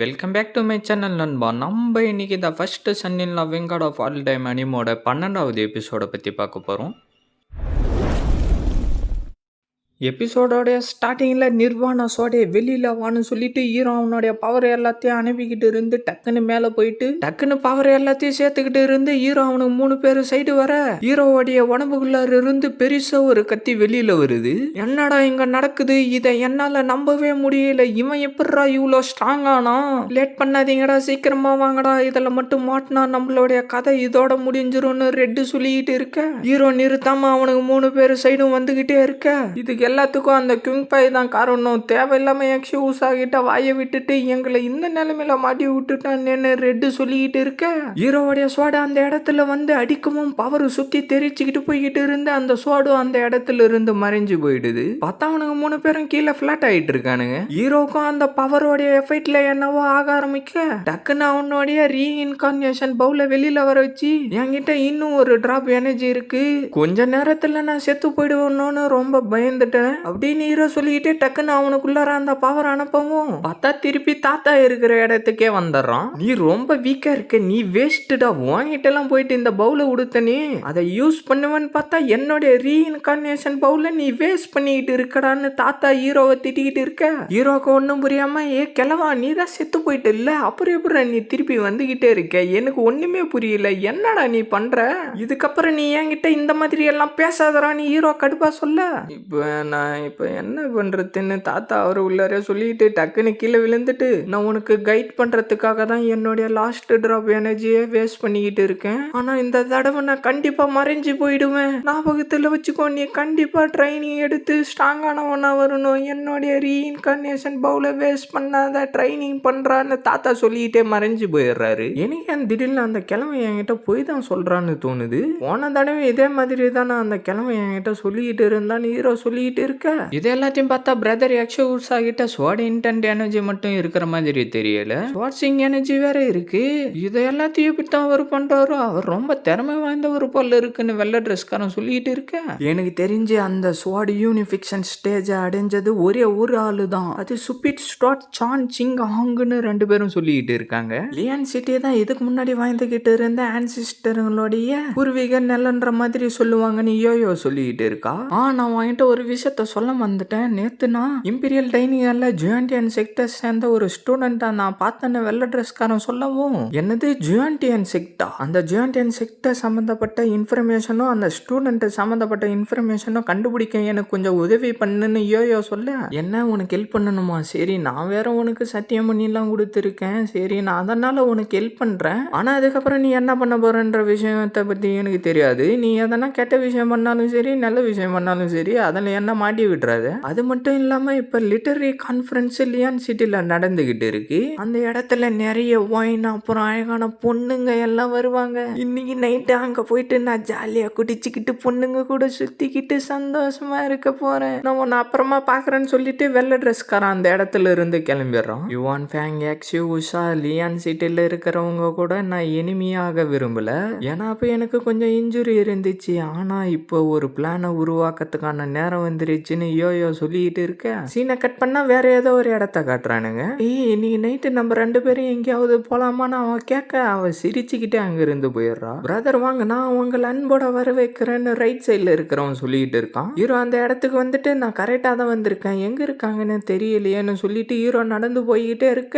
Welcome back to my channel நண்பா. நம்ம இன்னைக்கு the first son in loving god of all time அனிமோட 12வது எபிசோடை பற்றி பார்க்க போகிறோம். எபிசோடோடைய ஸ்டார்டிங்கில் நிர்வாண சோடைய வெளியில் வான்னு சொல்லிட்டு ஹீரோ அவனுடைய பவர் எல்லாத்தையும் அனுப்பிக்கிட்டு இருந்து டக்குன்னு மேலே போயிட்டு டக்குன்னு பவர் எல்லாத்தையும் சேர்த்துக்கிட்டு இருந்து ஹீரோ அவனுக்கு 3 பேர் சைடு வர ஹீரோவோடைய உடம்புக்குள்ளார இருந்து பெருசா ஒரு கத்தி வெளியில வருது. என்னடா இங்க நடக்குது, இதை என்னால நம்பவே முடியல. இவன் எப்படா இவ்வளோ ஸ்ட்ராங் ஆனா? லேட் பண்ணாதீங்கடா, சீக்கிரமா வாங்கடா, இதில் மட்டும் மாட்டினா நம்மளுடைய கதை இதோட முடிஞ்சிரும்னு ரெட்டு சொல்லிக்கிட்டு இருக்க. ஹீரோ நிறுத்தாம அவனுக்கு 3 பேர் சைடும் வந்துகிட்டே இருக்க. இதுக்கு எல்லாத்துக்கும் அந்த கிங் பை தான் காரணம். தேவையில்லாம எக்ஸ்கியூஸ் ஆகிட்ட வாயை விட்டுட்டு எங்களை இந்த நிலைமையில மாட்டி விட்டுட்டான்னு ரெட்டு சொல்லிக்கிட்டு இருக்க. ஹீரோவுடைய சோடா அந்த இடத்துல வந்து அடிக்கவும் பவர் சுத்தி தெரிச்சுக்கிட்டு போய்கிட்டு இருந்து அந்த சோடும் அந்த இடத்துல இருந்து மறைஞ்சு போயிடுது. பார்த்தா அவனுக்கு 3 பேரும் கீழே பிளாட் ஆயிட்டு இருக்கானுங்க. ஹீரோக்கும் அந்த பவரோடைய எஃபெக்ட்ல என்னவோ ஆக ஆரம்பிக்க டக்குன்னு அவனுடைய ரீஇன்கார்னேஷன் பவுல வெளியில வர வச்சு என்கிட்ட இன்னும் ஒரு டிராப் எனர்ஜி இருக்கு, கொஞ்ச நேரத்துல நான் செத்து போயிடுவேன்னு ரொம்ப பயந்துட்டேன் அப்படின்னு ஹீரோ சொல்லிக்கிட்டே டக்குன்னு அவனுக்குள்ளார அந்த பவர் அனுப்பவும் பார்த்தா திருப்பி தாத்தா இருக்கிற இடத்துக்கே வந்துடுறான். நீ ரொம்ப வீக்கா இருக்க, நீ வேஸ்ட்டுடா, வாங்கிட்டு எல்லாம் போயிட்டு இந்த பவுல உடுத்தனே அதை யூஸ் பண்ணுவேன்னு பார்த்தா என்னுடைய ரீஇன்கார்னேஷன் பவுல நீ வேஸ்ட் பண்ணிக்கிட்டு இருக்கடான்னு தாத்தா ஹீரோவை திட்டிக்கிட்டு இருக்க. ஹீரோக்கு ஒன்றும் புரியாம, ஏ கிழவா, நீ தான் செத்து போயிட்டு இல்ல, அப்புறம் எப்படி நீ திருப்பி வந்துகிட்டே இருக்க, எனக்கு ஒண்ணுமே புரியல, என்னடா நீ பண்ற, இதுக்கப்புறம் நீ என்கிட்ட இந்த மாதிரி எல்லாம் பேசாதரான்னு ஹீரோ கடுப்பா சொல்ல, நான் இப்போ என்ன பண்ணுறதுன்னு தாத்தா அவர் உள்ளாரே சொல்லிட்டு டக்குன்னு கீழே விழுந்துட்டு, நான் உனக்கு கைட் பண்ணுறதுக்காக தான் என்னுடைய லாஸ்ட் ட்ராப் எனர்ஜியை வேஸ்ட் பண்ணிக்கிட்டு இருக்கேன், ஆனால் இந்த தடவை நான் கண்டிப்பாக மறைஞ்சு போயிடுவேன், ஞாபகத்தில் வச்சுக்கோ, நீ கண்டிப்பாக ட்ரைனிங் எடுத்து ஸ்ட்ராங்கானவனா வரணும், என்னுடைய ரீஇன்கார்னேஷன் பவுல வேஸ்ட் பண்ணாத, ட்ரைனிங் பண்ணுறான்னு தாத்தா சொல்லிக்கிட்டே மறைஞ்சு போயிடுறாரு. எனக்கு அந்த திடீர்னு அந்த கிழமை என்கிட்ட போய் தான் சொல்கிறான்னு தோணுது. போன தடவை இதே மாதிரி தான் நான் அந்த கிழமை என்கிட்ட சொல்லிக்கிட்டு இருந்தான்னு ஹீரோ சொல்லிட்டு இருக்க. இது எல்லாத்தையும் பார்த்தா பிரதர் எக்ஸ்கியூஸ் ஆகிட்ட ஸ்வாட் இன்டென்ட் எனர்ஜி மட்டும் இருக்கிற மாதிரி தெரியல, ஸ்வாட்சிங் எனர்ஜி வேற இருக்கு. இது எல்லாத்தையும் இப்படித்தான் அவர் பண்றாரு, அவர் ரொம்ப திறமை வாய்ந்த ஒரு போல இருக்குன்னு வெள்ளை ட்ரெஸ்காரன் சொல்லிட்டு இருக்க. எனக்கு தெரிஞ்சு அந்த ஸ்வாட் யூனிஃபிகேஷன் ஸ்டேஜ் அடைஞ்சது ஒரே ஒரு ஆளு தான், அது சுபிட் ஸ்டாட் சான் சிங் ஹாங்னு 2 பேரும் சொல்லிட்டு இருக்காங்க. லியான் சிட்டி தான் இதுக்கு முன்னாடி வாழ்ந்துகிட்டு இருந்த ஆன்சிஸ்டருங்களுடைய பூர்வீக நிலன்ற மாதிரி சொல்லுவாங்கன்னு யோயோ சொல்லிட்டு இருக்கா. நான் வாங்கிட்டு ஒரு விஷயத்த சொல்ல வந்துட்டேன். நேத்து நான் இம்பீரியல் டைனிங் ஹால்ல ஜுவான்டியன் செக்டர் சேர்ந்த ஒரு ஸ்டூடெண்டா நான் பார்த்தேன்னு வெள்ளை ட்ரெஸ்காரன் சொல்லவும், என்னது ஜுவான்டியன் செக்டா, அந்த ஜுவான்டியன் செக்டர் சம்பந்தப்பட்ட இன்ஃபர்மேஷனும் அந்த ஸ்டூடெண்ட் சம்பந்தப்பட்ட இன்ஃபர்மேஷனும் கண்டுபிடிக்க எனக்கு கொஞ்சம் உதவி பண்ணுன்னு யோயோ சொல்ல, என்ன உனக்கு ஹெல்ப் பண்ணணுமா, சரி நான் வேற உனக்கு சத்தியம் பண்ணிலாம் கொடுத்துருக்கேன், சரி நான் அதனால உனக்கு ஹெல்ப் பண்றேன், ஆனா அதுக்கப்புறம் நீ என்ன பண்ண போறன்ற விஷயத்தை பத்தி எனக்கு தெரியாது, நீ எதனா கெட்ட விஷயம் பண்ணாலும் சரி நல்ல விஷயம் பண்ணாலும் சரி அதில் என்ன மாட்டி விட்டுறாது. அது மட்டும் இல்லாம இப்ப லிட்டரரி கான்ஃபரன்ஸ் லியான் சிட்டில நடந்துகிட்டு இருக்கு, அந்த இடத்துல நிறைய ஒயின் அப்புறம் அழகான பொண்ணுங்க எல்லாம் வருவாங்க. இன்னைக்கு நைட்டு அங்க போயிட்டு நான் ஜாலியா குடிச்சுக்கிட்டு பொண்ணுங்க கூட சுத்திக்கிட்டு சந்தோஷமா இருக்க போறேன், நான் உன்னை அப்புறமா பாக்குறேன்னு சொல்லிட்டு வெள்ளை ட்ரெஸ்காரன் அந்த இடத்துல இருந்து கிளம்பிடுறான். யுவான் ஃபேங் எக்ஸி உஷா லியான் சிட்டில இருக்கிறவங்க கூட நான் எனிமையாக விரும்பல, ஏன்னா அப்ப எனக்கு கொஞ்சம் இன்ஜுரி இருந்துச்சு, ஆனா இப்போ ஒரு பிளானை உருவாக்கத்துக்கான நேரம் வந்துருச்சுன்னு யோயோ சொல்லிட்டு இருக்க. சீனை கட் பண்ணா வேற ஏதோ ஒரு இடத்த காட்டுறானுங்க. இன்னைக்கு நைட்டு நம்ம 2 பேரும் எங்கேயாவது போலாமான்னு அவன் கேட்க, அவ சிரிச்சுக்கிட்டே அங்க இருந்து போயிடுறா. பிரதர் வாங்க, நான் உங்களை அன்போட வர வைக்கிறேன்னு ரைட் சைட்ல இருக்கிறவன் சொல்லிட்டு இருக்கான். ஹீரோ அந்த இடத்துக்கு வந்துட்டு நான் கரெக்டா தான் வந்திருக்கேன், எங்க இருக்காங்கன்னு தெரியலையேன்னு சொல்லிட்டு ஹீரோ நடந்து போய்கிட்டே இருக்க,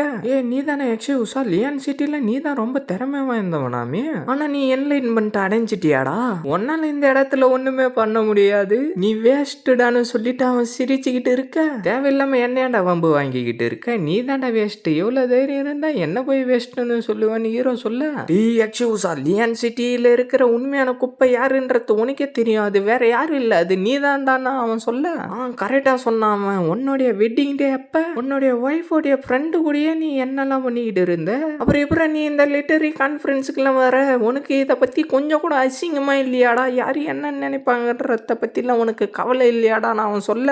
நீ தானே எக்ஸ்கியூஸா, லியான் சிட்டில நீ தான் ரொம்ப திறமை வாய்ந்தவனாமே, ஆனா நீ என்லைன்மெண்ட் அடைஞ்சிட்டியாடா, உன்னால இந்த இடத்துல ஒண்ணுமே பண்ண முடியாது, நீ வேஸ்ட்டுடான்னு சொல்லிட்டு அவன் சிரிச்சுக்கிட்டு இருக்க. தேவையில்லாம என்னையாண்டா வம்பு வாங்கிக்கிட்டு இருக்க, நீ தாண்டா வேஸ்ட், எவ்வளவு தைரியம் இருந்தா என்ன போய் வேஸ்ட்னு சொல்லுவான்னு ஹீரோ சொல்ல, லியான் சிட்டியில இருக்கிற உண்மையான குப்பை யாருன்றது உனக்கே தெரியும், அது வேற யாரும் இல்ல, அது நீ தான்டான்னு அவன் சொல்ல, கரெக்டா சொன்னான் அவன். உன்னுடைய வெட்டிங் டே அப்ப உன்னுடைய ஒய்ஃபோடைய ஃப்ரெண்டு கூடயே நீ என்னெல்லாம் பண்ணிக்கிட்டு இருந்த, அப்புறம் எப்படி நீ இந்த லிட்டரி கான்ஃபரன்ஸுக்குலாம் வர, உனக்கு இதை பத்தி கொஞ்சம் கூட அசிங்கமா இல்லையாடா, யாரு என்ன நினைப்பாங்கன்றத பத்திலாம் உனக்கு கவலை இல்லையாடா இல்லடான்னு அவன் சொல்ல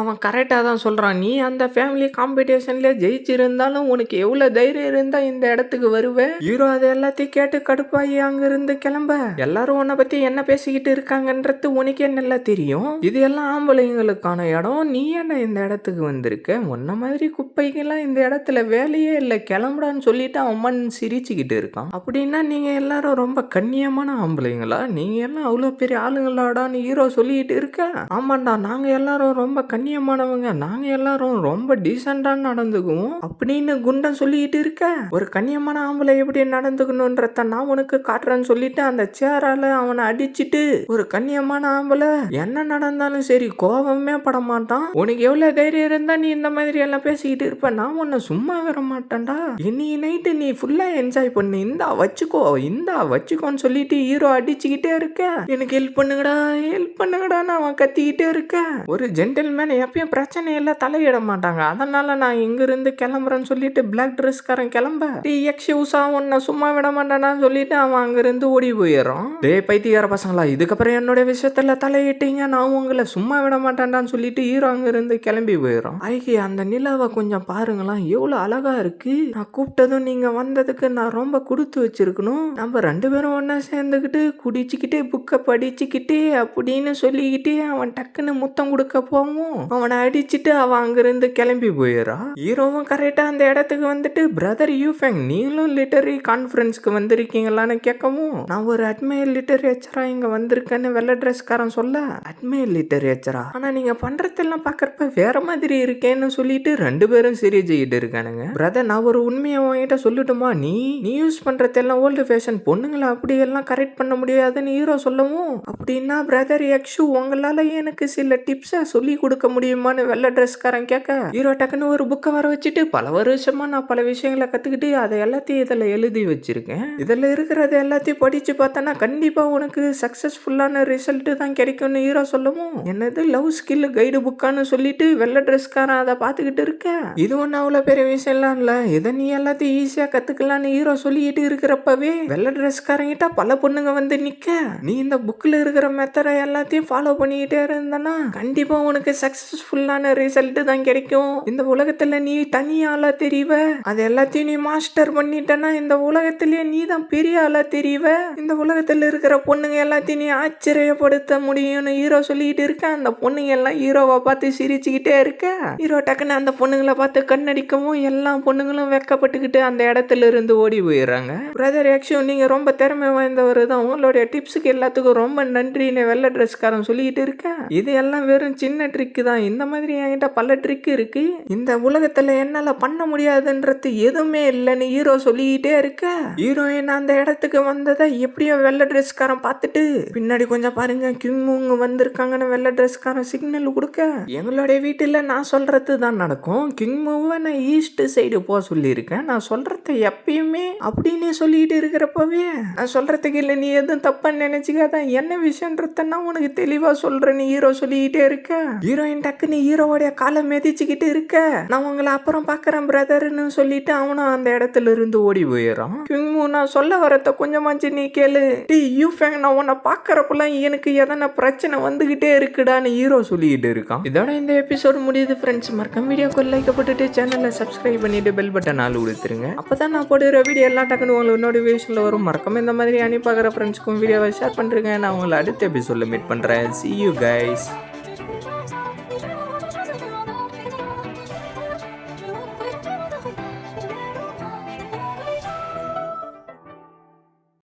அவன் கரெக்டா தான் சொல்றான். நீ அந்த ஃபேமிலி காம்படிஷன்ல ஜெயிச்சிருந்தாலும் உனக்கு எவ்வளவு தைரியம் இருந்தா இந்த இடத்துக்கு வருவேன். ஹீரோ அதை எல்லாத்தையும் கேட்டு கடுப்பாயி அங்க இருந்து கிளம்ப எல்லாரும் உன்னை பத்தி என்ன பேசிக்கிட்டு இருக்காங்கன்றது உனக்கே நல்லா தெரியும். இது எல்லாம் ஆம்பளைங்களுக்கான இடம். நீ என்ன இந்த இடத்துக்கு வந்திருக்க? உன்ன மாதிரி குப்பைக்கெல்லாம் இந்த இடத்துல வேலையே இல்லை, கிளம்புடான்னு சொல்லிட்டு அவன் சிரிச்சுக்கிட்டு இருக்கான். அப்படின்னா நீங்க எல்லாரும் ரொம்ப கண்ணியமான ஆம்பளைங்களா? நீங்க எல்லாம் அவ்வளவு பெரிய ஆளுங்களாடான்னு ஹீரோ சொல்லிட்டு இருக்க. ஆமாண்டா, நாங்க எல்லாரும் ரொம்ப கண்ணியமானவங்க, நாங்க எல்லாரும் ரொம்ப டீசெண்டா நடந்துக்குவோம் அப்படின்னு குண்டன் சொல்லிட்டு இருக்க. ஒரு கண்ணியமான ஆம்பளை எப்படி நடந்துக்கணும்ன்றத நான் உனக்கு காட்டுறேன்னு சொல்லிட்டு அந்த சேரால அவனை அடிச்சுட்டு, ஒரு கண்ணியமான ஆம்பளை என்ன நடந்தாலும் சரி கோபமே பட மாட்டான். உனக்கு எவ்வளவு தைரியம் இருந்தா நீ இந்த மாதிரி எல்லாம் பேசிக்கிட்டு இருப்ப, நான் உன்னை சும்மா வர மாட்டேன்டா, இன்னைக்கு நைட்டு நீ ஃபுல்லா என்ஜாய் பண்ணு, இந்தா வச்சுக்கோன்னு சொல்லிட்டு ஹீரோ அடிச்சுக்கிட்டே இருக்க. எனக்கு ஹெல்ப் பண்ணுங்கடான்னு அவன் கத்திக்கிட்டே இருக்க. ஒரு ஜென்டில்மேன் எப்பயும் பிரச்சனை எல்லாம் தலையிட மாட்டாங்க, அதனால நான் இங்க இருந்து கிளம்புறேன்னு சொல்லிட்டு பிளாக் ட்ரெஸ்காரன் கிளம்ப உன்னை சும்மா விட மாட்டானான்னு சொல்லிட்டு அவன் அங்க இருந்து ஓடி போயிடுறான். டேய் பைத்தியக்கார பசங்களா, இதுக்கப்புறம் என்னோட விஷயத்துல தலையிட்டீங்க, நான் உங்களை சும்மா விட மாட்டேன்டான்னு சொல்லிட்டு ஹீரோ அங்க இருந்து கிளம்பி போயிடும். ஐயே, அந்த நிலாவை கொஞ்சம் பாருங்களா, எவ்வளவு அழகா இருக்கு. நான் கூப்பிட்டதும் நீங்க வந்ததுக்கு நான் ரொம்ப கொடுத்து வச்சிருக்கணும். நம்ம 2 பேரும் ஒன்னா சேர்ந்துக்கிட்டு குடிச்சுக்கிட்டே புக்கை படிச்சுக்கிட்டே அப்படின்னு சொல்லிக்கிட்டே அவன் டக்குன்னு முத்தம் கொடுக்க போவும் அவனை அடிச்சுட்டு அவன் அங்கிருந்து கிளம்பி போயிடறான். ஹீரோவும் கரெக்டா அந்த இடத்துக்கு வந்துட்டு, பிரதர் யூஃபேங், நீங்களும் லிட்டரரி கான்ஃபரன்ஸ்க்கு வந்திருக்கீங்களான்னு கேட்கவும், நான் ஒரு அட்மையர் லிட்டரேச்சரா இங்க வந்திருக்கேன்னு வெள்ளை ட்ரெஸ்காரன் சொல்ல, அட்மையர் லிட்டரேச்சரா, ஆனா நீங்க பண்றதெல்லாம் பாக்கறப்ப வேற மாதிரி இருக்கேன்னு சொல்லிட்டு 2 பேரும் சிரிச்சுக்கிட்டு இருக்கானுங்க. பிரதர், நான் ஒரு உண்மையை உங்ககிட்ட சொல்லட்டுமா, நீ யூஸ் பண்றதெல்லாம் ஓல்டு ஃபேஷன், பொண்ணுங்களை அப்படி எல்லாம் கரெக்ட் பண்ண முடியாதுன்னு ஹீரோ சொல்லவும், அப்படின்னா பிரதர் யக்ஷு உங்களால எனக்கு சில டிப்ஸை சொல்லி கொடுக்க முடியுமான்னு வெள்ளை ட்ரெஸ்காரன் கேட்க, ஹீரோ டக்குன்னு ஒரு புக்கை வர வச்சுட்டு, பல வருஷமா நான் பல விஷயங்களை கத்துக்கிட்டு அதை எல்லாத்தையும் இதில் எழுதி வச்சிருக்கேன், இதில் இருக்கிறது எல்லாத்தையும் படிச்சு பார்த்தனா கண்டிப்பா உனக்கு சக்சஸ்ஃபுல்லான ரிசல்ட் தான் கிடைக்கும்னு ஹீரோ சொல்லவும், என்னது லவ் ஸ்கில் கைடு புக்கான்னு சொல்லிட்டு வெள்ளை ட்ரெஸ்காரன் அதை பார்த்துக்கிட்டு இருக்க. இது ஒன்றும் அவ்வளோ பெரிய விஷயம்லாம் இல்லை, இதை நீ எல்லாத்தையும் ஈஸியாக கத்துக்கலான்னு ஹீரோ சொல்லிட்டு இருக்கிறப்பவே வெள்ளை ட்ரெஸ்காரங்கிட்ட பல பொண்ணுங்க வந்து நிக்க, நீ இந்த புக்ல இருக்கிற மெத்தடை எல்லாத்தையும் ஃபாலோ பண்ணிக்கிட்டே இருந்தனா கண்டிப்பா உனக்கு சக்சஸ்ஃபுல்லான ரிசல்ட் தான் கிடைக்கும். இந்த உலகத்துல நீ தனியாளா தெரிவ, அது எல்லாத்தையும் நீ மாஸ்டர் பண்ணிட்டனா இந்த உலகத்திலேயே நீ தான் பெரிய ஆளா தெரிவ, இந்த உலகத்துல இருக்கிற பொண்ணுங்க எல்லாத்தையும் நீ ஆச்சரியப்படுத்த முடியும்னு ஹீரோ சொல்லிட்டு இருக்க. அந்த பொண்ணுங்க எல்லாம் ஹீரோவை பார்த்து சிரிச்சுக்கிட்டே இருக்க. ஹீரோ டக்குன்னு அந்த பொண்ணுங்களை பார்த்து கண்ணடிக்கவும் எல்லா பொண்ணுங்களும் வெக்கப்பட்டுக்கிட்டு அந்த இடத்துல இருந்து ஓடி போயிடுறாங்க. பிரதர் யக்ஷு, நீங்க ரொம்ப திறமை வாய்ந்தவர் தான், உங்களுடைய டிப்ஸுக்கு எல்லாத்துக்கும் ரொம்ப நன்றின்னு வெள்ளை ட்ரெஸ்காரன் சொல்லிட்டு இருக்க. இது எல்லாம் வெறும் சின்ன ட்ரிக் தான், இந்த மாதிரி என்கிட்ட பல ட்ரிக் இருக்கு, இந்த உலகத்துல என்னால பண்ண முடியாதுன்றது எதுவுமே இல்லைன்னு ஹீரோ சொல்லிக்கிட்டே இருக்க. ஹீரோயின் அந்த இடத்துக்கு வந்ததை எப்படியோ வெள்ளை ட்ரெஸ்காரன் பார்த்துட்டு, பின்னாடி கொஞ்சம் பாருங்க கிங்முங்க வந்திருக்காங்கன்னு வெள்ளை ட்ரெஸ்காரன் சிக்னல் கொடுக்க, எங்களுடைய வீட்டுல நான் சொல்றது தான் நடக்கும், கிங்முவை நான் ஈஸ்ட் சைடு போக சொல்லியிருக்கேன், நான் சொல்றத எப்பயுமே அப்படின்னு சொல்லிட்டு இருக்கிறப்பவே, நான் சொல்றதுக்கு இல்லை, நீ எதுவும் தப்பா நினைச்சுக்காத, என்ன விஷயன்றத நான் உனக்கு தெளிவா சொல்றேன்னு ஹீரோ சொல்லிக்கிட்டே இருக்க. ஹீரோயின் டக்குன்னு ஹீரோவோடைய காலை மிதிச்சுக்கிட்டு இருக்க, நான் உங்களை அப்புறம் பாக்குறேன் பிரதர்னு சொல்லிட்டு அவனும் அந்த இடத்துல இருந்து ஓடி போயிடறான். கிங்மு, நான் சொல்ல வரத கொஞ்சமாச்சு நீ கேளு, டி யூஃபேங், நான் உன்னை பாக்குறப்பெல்லாம் எனக்கு எதனா பிரச்சனை வந்துகிட்டே இருக்குடான்னு ஹீரோ சொல்லிக்கிட்டு இருக்கான். இதோட இந்த எபிசோட் முடியுது ஃப்ரெண்ட்ஸ். மறக்காம வீடியோக்கு லைக் போட்டுட்டு சேனலை சப்ஸ்கிரைப் பண்ணிட்டு பெல் பட்டன் ஆள் கொடுத்துருங்க, அப்பதான் நான் போடுற வீடியோ எல்லாம் டக்குன்னு உங்களுக்கு நோட்டிஃபிகேஷன்ல வரும். மறக்காம இந்த மாதிரி அனுப்பி பார்க்குற ஃப்ரெண்ட்ஸ்க்கும் வீடியோவை ஷேர் பண்ணுறேங்க. நான் உங்களை அடுத்த எபிசோடில் மீட் பண்ணுறேன். See you guys.